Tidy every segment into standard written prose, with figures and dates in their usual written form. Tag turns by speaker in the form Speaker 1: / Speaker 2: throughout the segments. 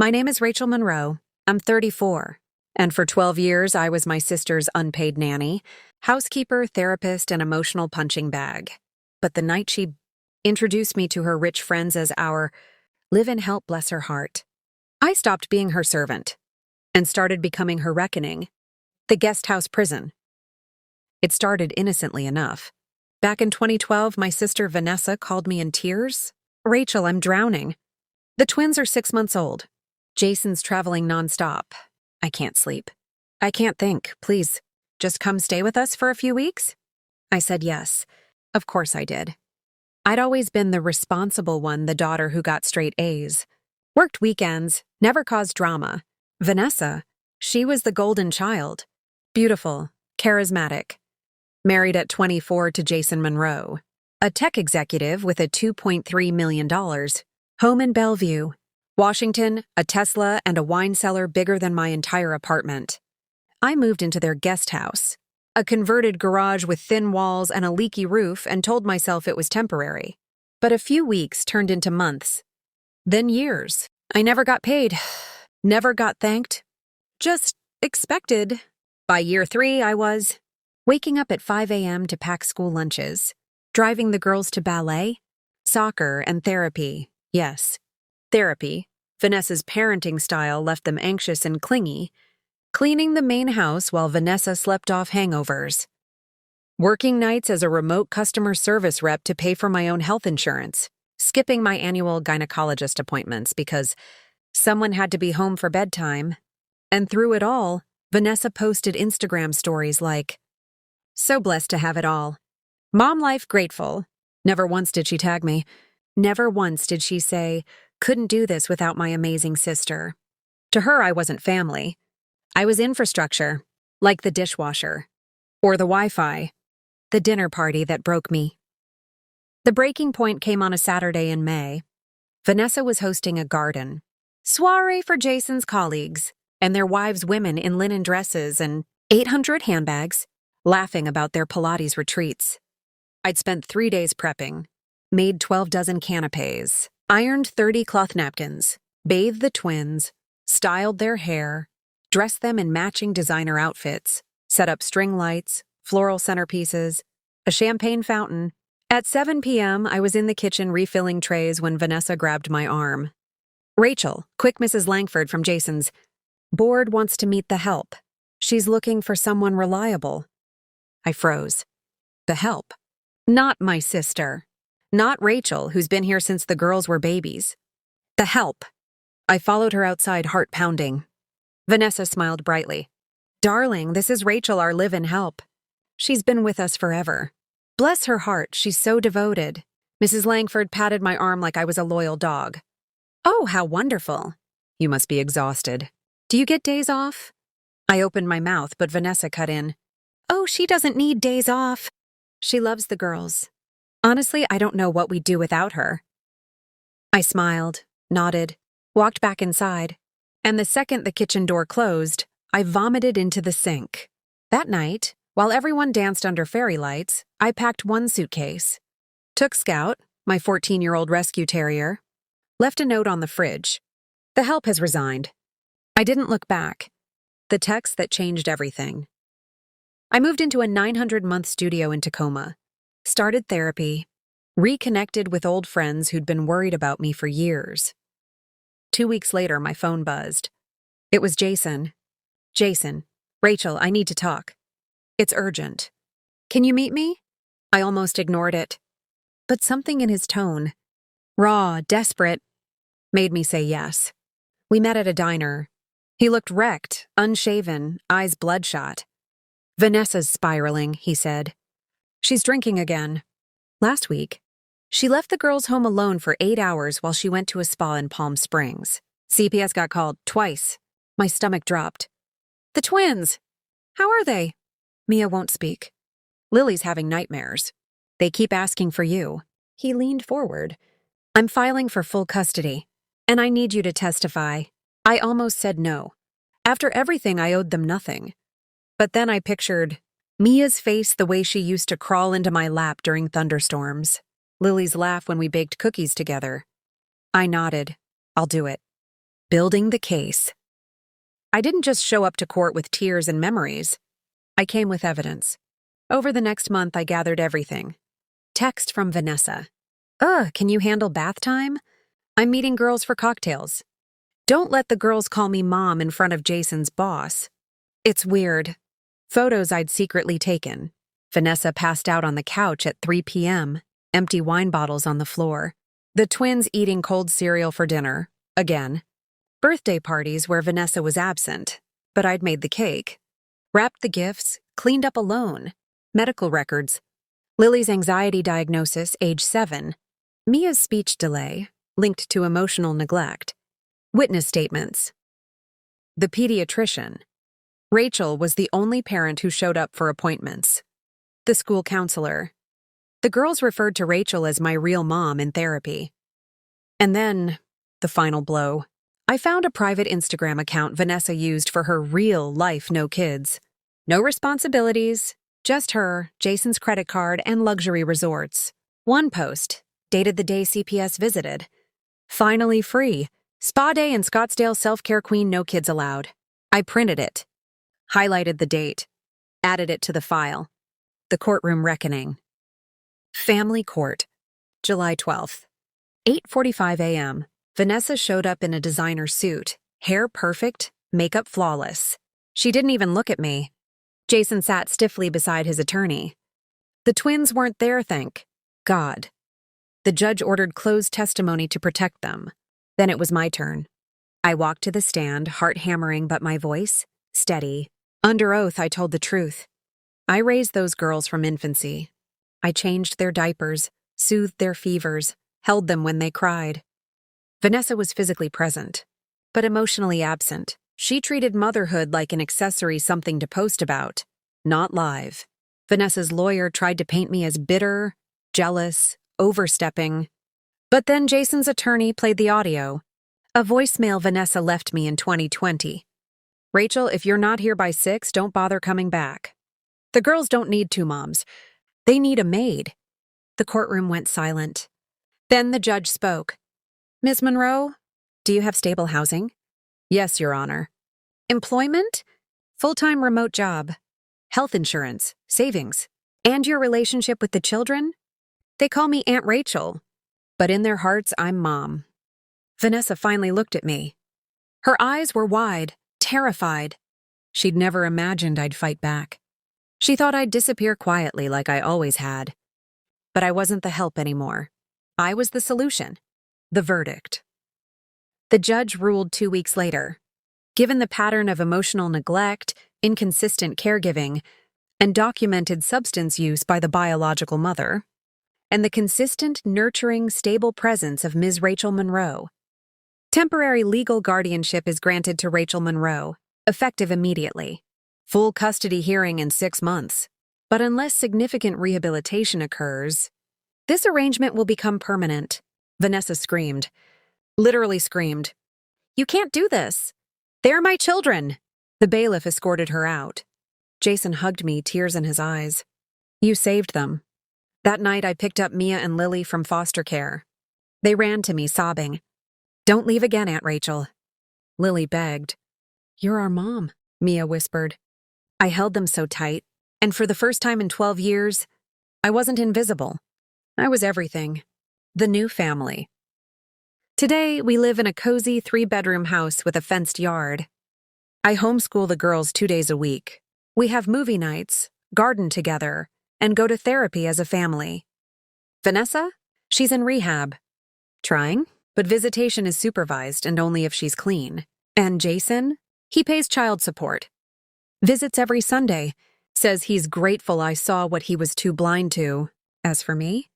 Speaker 1: My name is Rachel Monroe. I'm 34. And for 12 years, I was my sister's unpaid nanny, housekeeper, therapist, and emotional punching bag. But the night she introduced me to her rich friends as our live-in help, bless her heart, I stopped being her servant and started becoming her reckoning, the guest house prison. It started innocently enough. Back in 2012, my sister Vanessa called me in tears. "Rachel, I'm drowning. The twins are 6 months old. Jason's traveling nonstop. I can't sleep. I can't think. Please, just come stay with us for a few weeks?" I said yes. Of course I did. I'd always been the responsible one, the daughter who got straight A's. Worked weekends, never caused drama. Vanessa, she was the golden child. Beautiful, charismatic. Married at 24 to Jason Monroe, a tech executive with a $2.3 million, home in Bellevue, Washington, a Tesla, and a wine cellar bigger than my entire apartment. I moved into their guest house, a converted garage with thin walls and a leaky roof, and told myself it was temporary. But a few weeks turned into months, then years. I never got paid, never got thanked, just expected. By year 3, I was waking up at 5 a.m. to pack school lunches, driving the girls to ballet, soccer, and therapy. Yes, therapy. Vanessa's parenting style left them anxious and clingy, cleaning the main house while Vanessa slept off hangovers. Working nights as a remote customer service rep to pay for my own health insurance, skipping my annual gynecologist appointments because someone had to be home for bedtime. And through it all, Vanessa posted Instagram stories like, "So blessed to have it all. Mom life grateful." Never once did she tag me. Never once did she say, "Couldn't do this without my amazing sister." To her, I wasn't family. I was infrastructure, like the dishwasher, or the Wi-Fi, the dinner party that broke me. The breaking point came on a Saturday in May. Vanessa was hosting a garden soiree for Jason's colleagues and their wives, women in linen dresses and 800 handbags, laughing about their Pilates retreats. I'd spent 3 days prepping, made 12 dozen canapes, ironed 30 cloth napkins, bathed the twins, styled their hair, dressed them in matching designer outfits, set up string lights, floral centerpieces, a champagne fountain. At 7 p.m., I was in the kitchen refilling trays when Vanessa grabbed my arm. "Rachel, quick, Mrs. Langford from Jason's board wants to meet the help. She's looking for someone reliable." I froze. The help. Not my sister. Not Rachel, who's been here since the girls were babies. The help. I followed her outside, heart pounding. Vanessa smiled brightly. "Darling, this is Rachel, our live-in help. She's been with us forever. Bless her heart, she's so devoted." Mrs. Langford patted my arm like I was a loyal dog. "Oh, how wonderful. You must be exhausted. Do you get days off?" I opened my mouth, but Vanessa cut in. "Oh, she doesn't need days off. She loves the girls. Honestly, I don't know what we'd do without her." I smiled, nodded, walked back inside, and the second the kitchen door closed, I vomited into the sink. That night, while everyone danced under fairy lights, I packed one suitcase, took Scout, my 14-year-old rescue terrier, left a note on the fridge. "The help has resigned." I didn't look back. The text that changed everything. I moved into a 900-month studio in Tacoma, started therapy, reconnected with old friends who'd been worried about me for years. 2 weeks later, my phone buzzed. It was Jason. "Jason, Rachel, I need to talk. It's urgent. Can you meet me?" I almost ignored it. But something in his tone, raw, desperate, made me say yes. We met at a diner. He looked wrecked, unshaven, eyes bloodshot. "Vanessa's spiraling," he said. "She's drinking again. Last week, she left the girls home alone for 8 hours while she went to a spa in Palm Springs. CPS got called twice. My stomach dropped. The twins! How are they?" "Mia won't speak. Lily's having nightmares. They keep asking for you." He leaned forward. "I'm filing for full custody, and I need you to testify." I almost said no. After everything, I owed them nothing. But then I pictured Mia's face the way she used to crawl into my lap during thunderstorms, Lily's laugh when we baked cookies together. I nodded. "I'll do it." Building the case. I didn't just show up to court with tears and memories. I came with evidence. Over the next month, I gathered everything. Text from Vanessa. Can you handle bath time? I'm meeting girls for cocktails. Don't let the girls call me mom in front of Jason's boss. It's weird. Photos I'd secretly taken. Vanessa passed out on the couch at 3 p.m., empty wine bottles on the floor. The twins eating cold cereal for dinner, again. Birthday parties where Vanessa was absent, but I'd made the cake. Wrapped the gifts, cleaned up alone. Medical records. Lily's anxiety diagnosis, age 7. Mia's speech delay, linked to emotional neglect. Witness statements. The pediatrician. Rachel was the only parent who showed up for appointments. The school counselor. The girls referred to Rachel as my real mom in therapy. And then, the final blow. I found a private Instagram account Vanessa used for her real life no kids. No responsibilities, just her, Jason's credit card, and luxury resorts. One post, dated the day CPS visited. Finally free. Spa day in Scottsdale, self-care queen, no kids allowed. I printed it. Highlighted the date. Added it to the file. The courtroom reckoning. Family Court, July 12th. 8:45 a.m. Vanessa showed up in a designer suit, hair perfect, makeup flawless. She didn't even look at me. Jason sat stiffly beside his attorney. The twins weren't there, thank God. The judge ordered closed testimony to protect them. Then it was my turn. I walked to the stand, heart hammering, but my voice, steady. Under oath, I told the truth. I raised those girls from infancy. I changed their diapers, soothed their fevers, held them when they cried. Vanessa was physically present, but emotionally absent. She treated motherhood like an accessory, something to post about, not live. Vanessa's lawyer tried to paint me as bitter, jealous, overstepping. But then Jason's attorney played the audio, a voicemail Vanessa left me in 2020. Rachel, if you're not here by 6, don't bother coming back. The girls don't need 2 moms. They need a maid. The courtroom went silent. Then the judge spoke. Ms. Monroe, do you have stable housing? Yes, Your Honor. Employment? Full-time remote job. Health insurance, savings. And your relationship with the children? They call me Aunt Rachel, but in their hearts, I'm Mom. Vanessa finally looked at me. Her eyes were wide, terrified. She'd never imagined I'd fight back. She thought I'd disappear quietly like I always had. But I wasn't the help anymore. I was the solution. The verdict. The judge ruled 2 weeks later. Given the pattern of emotional neglect, inconsistent caregiving, and documented substance use by the biological mother, and the consistent, nurturing, stable presence of Ms. Rachel Monroe, temporary legal guardianship is granted to Rachel Monroe, effective immediately. Full custody hearing in 6 months. But unless significant rehabilitation occurs, this arrangement will become permanent. Vanessa screamed. Literally screamed. You can't do this. They're my children. The bailiff escorted her out. Jason hugged me, tears in his eyes. You saved them. That night I picked up Mia and Lily from foster care. They ran to me, sobbing. Don't leave again, Aunt Rachel. Lily begged. You're our mom, Mia whispered. I held them so tight, and for the first time in 12 years, I wasn't invisible. I was everything. The new family. Today, we live in a cozy 3-bedroom house with a fenced yard. I homeschool the girls 2 days a week. We have movie nights, garden together, and go to therapy as a family. Vanessa? She's in rehab. Trying, but visitation is supervised and only if she's clean. And Jason? He pays child support. Visits every Sunday. Says he's grateful I saw what he was too blind to. As for me,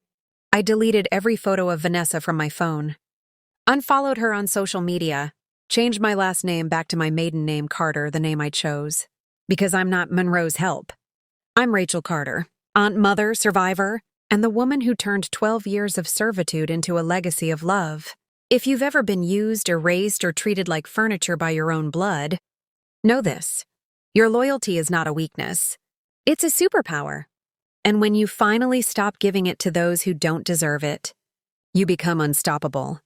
Speaker 1: I deleted every photo of Vanessa from my phone. Unfollowed her on social media. Changed my last name back to my maiden name, Carter, the name I chose. Because I'm not Monroe's help. I'm Rachel Carter, aunt, mother, survivor, and the woman who turned 12 years of servitude into a legacy of love. If you've ever been used, erased, or treated like furniture by your own blood, know this. Your loyalty is not a weakness. It's a superpower. And when you finally stop giving it to those who don't deserve it, you become unstoppable.